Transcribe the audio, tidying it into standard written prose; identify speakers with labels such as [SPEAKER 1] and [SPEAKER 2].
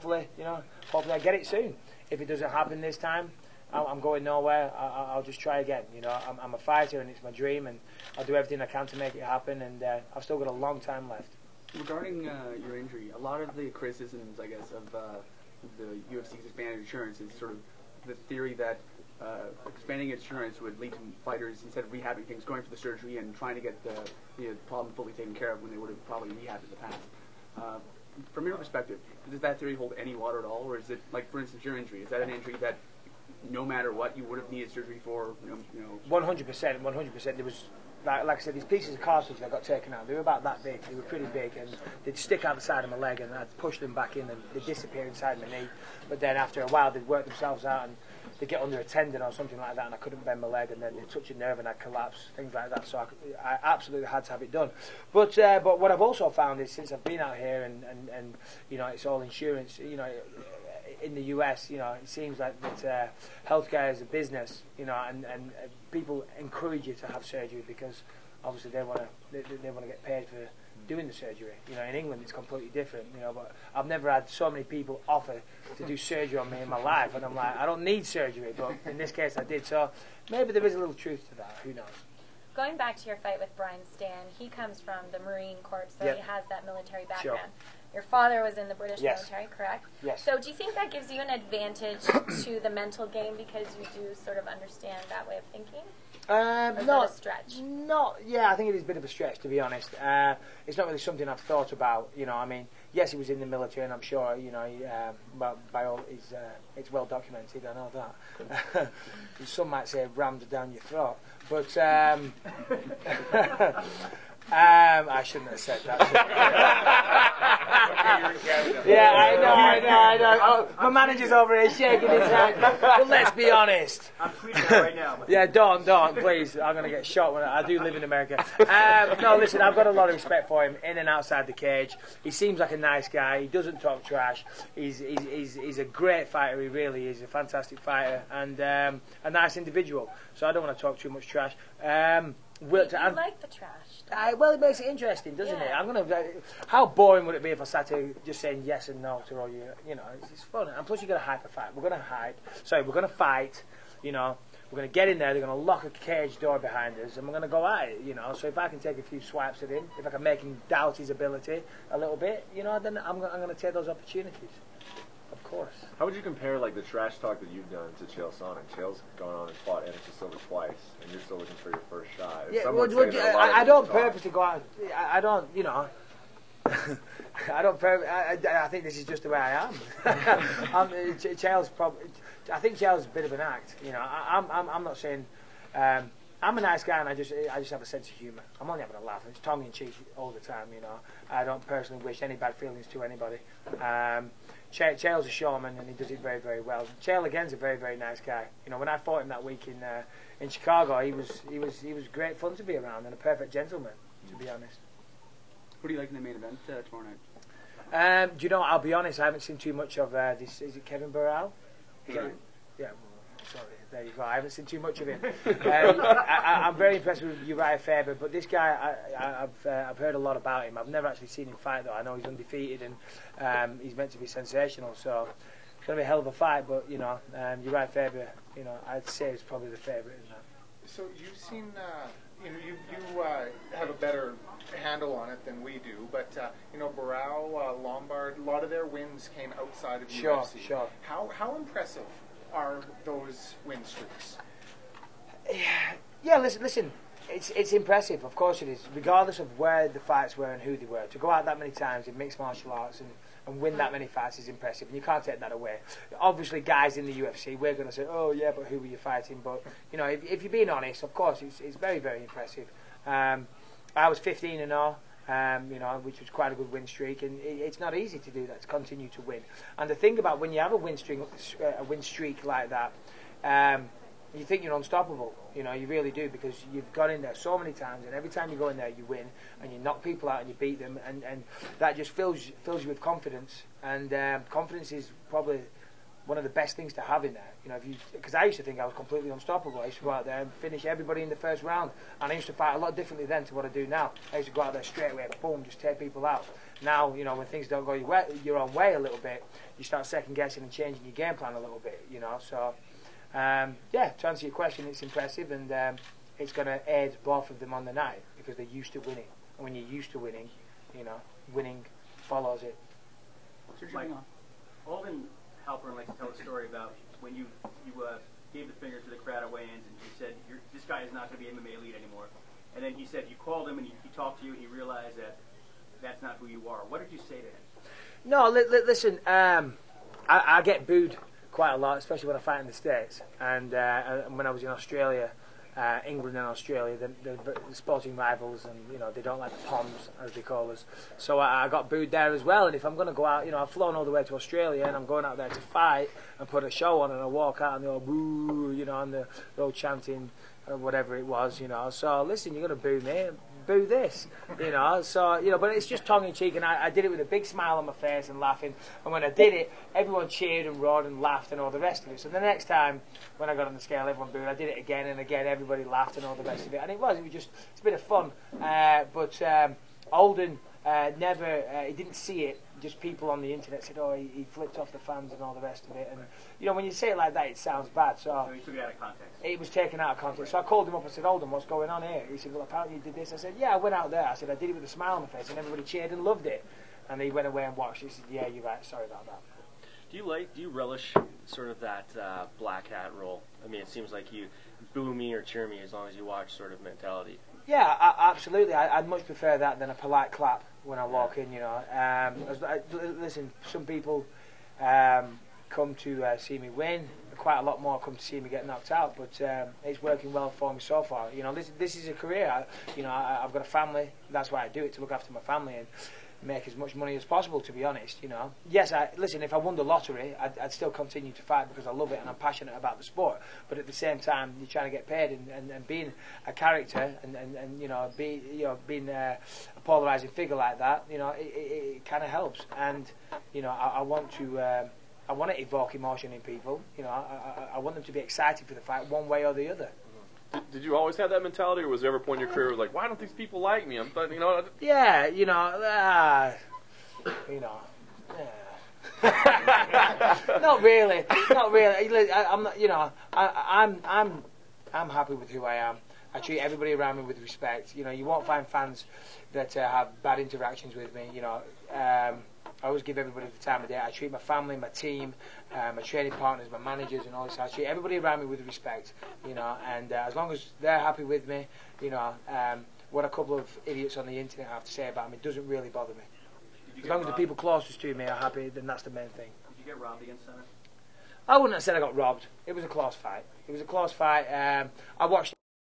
[SPEAKER 1] hopefully I get it soon. If it doesn't happen this time, I'm going nowhere. I'll just try again. I'm a fighter and it's my dream, and I'll do everything I can to make it happen. And I've still got a long time left.
[SPEAKER 2] Regarding your injury, a lot of the criticisms, I guess, of the UFC's expanded insurance is sort of the theory that expanding insurance would lead to fighters, instead of rehabbing things, going for the surgery and trying to get the problem fully taken care of when they would have probably rehabbed in the past. From your perspective, does that theory hold any water at all, or is it, like, for instance, your injury? Is that an injury that no matter what you would have needed surgery for?
[SPEAKER 1] 100%. There was, like I said, these pieces of cartilage that got taken out, they were about that big. They were pretty big, and they'd stick out the side of my leg, and I'd push them back in, and they'd disappear inside my knee. But then after a while, they'd work themselves out, and they'd get under a tendon or something like that, and I couldn't bend my leg, and then they'd touch a nerve, and I'd collapse, things like that. So I absolutely had to have it done. But what I've also found is, since I've been out here, and it's all insurance, in the US, it seems like that healthcare is a business, and people encourage you to have surgery because obviously they want to get paid for doing the surgery. In England it's completely different. But I've never had so many people offer to do surgery on me in my life, and I'm like, I don't need surgery, but in this case I did. So maybe there is a little truth to that. Who knows?
[SPEAKER 3] Going back to your fight with Stann, he comes from the Marine Corps, so
[SPEAKER 1] Yep.
[SPEAKER 3] he has that military background.
[SPEAKER 1] Sure.
[SPEAKER 3] Your father was in the British
[SPEAKER 1] Yes.
[SPEAKER 3] military, correct?
[SPEAKER 1] Yes.
[SPEAKER 3] So do you think that gives you an advantage to the mental game because you do sort of understand that way of thinking? Or is that a stretch?
[SPEAKER 1] Yeah, I think it is a bit of a stretch, to be honest. It's not really something I've thought about. Yes, he was in the military, and I'm sure, by all, it's well documented. I know that. Some might say rammed down your throat, but I shouldn't have said that. Yeah, I know. Oh, my manager's over here shaking his head. But let's be honest.
[SPEAKER 4] I'm tweeting that right now.
[SPEAKER 1] Yeah, don't, please. I'm going to get shot when I do live in America. No, listen, I've got a lot of respect for him in and outside the cage. He seems like a nice guy. He doesn't talk trash. He's a great fighter. He really is a fantastic fighter and a nice individual. So I don't want to talk too much trash.
[SPEAKER 3] You like the trash.
[SPEAKER 1] Well, it makes it interesting, doesn't it?
[SPEAKER 3] Yeah.
[SPEAKER 1] How boring would it be if I sat here just saying yes and no to all you? It's fun. And plus, you're going to hype a fight. We're going to fight. We're going to get in there. They're going to lock a cage door behind us, and we're going to go at it. So if I can take a few swipes at him, if I can make him doubt his ability a little bit, then I'm going to take those opportunities. Of course.
[SPEAKER 5] How would you compare the trash talk that you've done to Chael Sonnen? Chael's gone on and fought Anderson Silva twice, and you're still looking for your first shot.
[SPEAKER 1] Yeah, I don't purposely go out. I don't. I don't. I think this is just the way I am. Chael's probably. I think Chael's a bit of an act. I'm not saying. I'm a nice guy, and I just have a sense of humour. I'm only having a laugh. It's tongue in cheek all the time. I don't personally wish any bad feelings to anybody. Chael's a showman, and he does it very, very well. Chael again's a very, very nice guy. When I fought him that week in Chicago, he was great fun to be around and a perfect gentleman, to be honest.
[SPEAKER 2] Who do you like in the main event tomorrow night?
[SPEAKER 1] Do you know? I'll be honest. I haven't seen too much of this. Is it Kevin Burrell?
[SPEAKER 2] Yeah.
[SPEAKER 1] Sorry, there you go. I haven't seen too much of him. I'm very impressed with Uriah Faber, but this guy, I've heard a lot about him. I've never actually seen him fight, though. I know he's undefeated and he's meant to be sensational, so it's going to be a hell of a fight. But Uriah Faber, I'd say is probably the favourite in that.
[SPEAKER 6] So you've seen, you have a better handle on it than we do, but Burrell, Lombard, a lot of their wins came outside of UFC.
[SPEAKER 1] Sure.
[SPEAKER 6] How impressive are those win streaks?
[SPEAKER 1] Yeah, listen. It's impressive, of course it is, regardless of where the fights were and who they were. To go out that many times in mixed martial arts and win that many fights is impressive, and you can't take that away. Obviously, guys in the UFC, we're going to say, oh yeah, but who were you fighting? But if you're being honest, of course, it's very, very impressive. I was 15-0. Which was quite a good win streak, and it's not easy to do that, to continue to win. And the thing about when you have a win streak like that, you think you're unstoppable. You really do, because you've gone in there so many times, and every time you go in there, you win, and you knock people out and you beat them, and that just fills you with confidence. And confidence is probably one of the best things to have in there. Because I used to think I was completely unstoppable. I used to go out there and finish everybody in the first round, and I used to fight a lot differently then to what I do now. I used to go out there straight away, boom, just take people out. Now, you know, when things don't go your own way a little bit, you start second guessing and changing your game plan a little bit, you know. So, yeah, to answer your question, it's impressive, and it's going to aid both of them on the night because they're used to winning. And when you're used to winning, you know, winning follows it.
[SPEAKER 2] Mike.
[SPEAKER 4] Alden Halpern likes to tell a story about when you gave the finger to the crowd at weigh-ins and you said, this guy is not going to be MMA elite anymore. And then he said you called him and he talked to you and he realized that that's not who you are. What did you say to him?
[SPEAKER 1] No, listen, I get booed quite a lot, especially when I fight in the States. And when I was in Australia, England and Australia, the sporting rivals, and you know they don't like the Poms as they call us. So I got booed there as well. And if I'm going to go out, you know, I've flown all the way to Australia and I'm going out there to fight and put a show on, and I walk out and they're all boo, you know, and they're all chanting whatever it was, you know. So listen, you're going to boo me, boo this, you know. So you know, but it's just tongue in cheek, and I did it with a big smile on my face and laughing. And when I did it, everyone cheered and roared and laughed and all the rest of it. So the next time when I got on the scale, everyone booed. I did it again and again. Everybody laughed and all the rest of it. And it was just it's a bit of fun. But Alden never he didn't see it. Just people on the internet said, oh, he flipped off the fans and all the rest of it. And you know, when you say it like that, it sounds bad. So
[SPEAKER 4] he took it out of context.
[SPEAKER 1] It was taken out of context. So I called him up and said, Alden, what's going on here? He said, well, apparently you did this. I said, yeah, I went out there. I said, I did it with a smile on my face, and everybody cheered and loved it. And he went away and watched it. He said, yeah, you're right. Sorry about that.
[SPEAKER 7] Do you relish sort of that black hat role? I mean, it seems like you boo me or cheer me as long as you watch sort of mentality.
[SPEAKER 1] Yeah, absolutely. I'd much prefer that than a polite clap when I walk in, you know. Listen, some people come to see me win. Quite a lot more come to see me get knocked out, but it's working well for me so far. You know, this is a career. I've got a family. That's why I do it, to look after my family and make as much money as possible, to be honest, you know. Yes, listen, if I won the lottery, I'd still continue to fight because I love it and I'm passionate about the sport. But at the same time, you're trying to get paid, and being a character and you know, being a polarising figure like that, you know, it kind of helps. And, you know, I want to evoke emotion in people. You know, I want them to be excited for the fight one way or the other.
[SPEAKER 8] Did you always have that mentality, or was there ever a point in your career where it was like, why don't these people like me? You know.
[SPEAKER 1] Yeah, you know, not really. I'm not. You know, I'm happy with who I am. I treat everybody around me with respect. You know, you won't find fans that have bad interactions with me. You know, I always give everybody the time of day. I treat my family, my team, my training partners, my managers, and all this. I treat everybody around me with respect. You know, and as long as they're happy with me, you know, what a couple of idiots on the internet have to say about me doesn't really bother me. As long as the people closest to me are happy, then that's the main thing.
[SPEAKER 4] Did you get robbed against Stann?
[SPEAKER 1] I wouldn't have said I got robbed. It was a close fight. I watched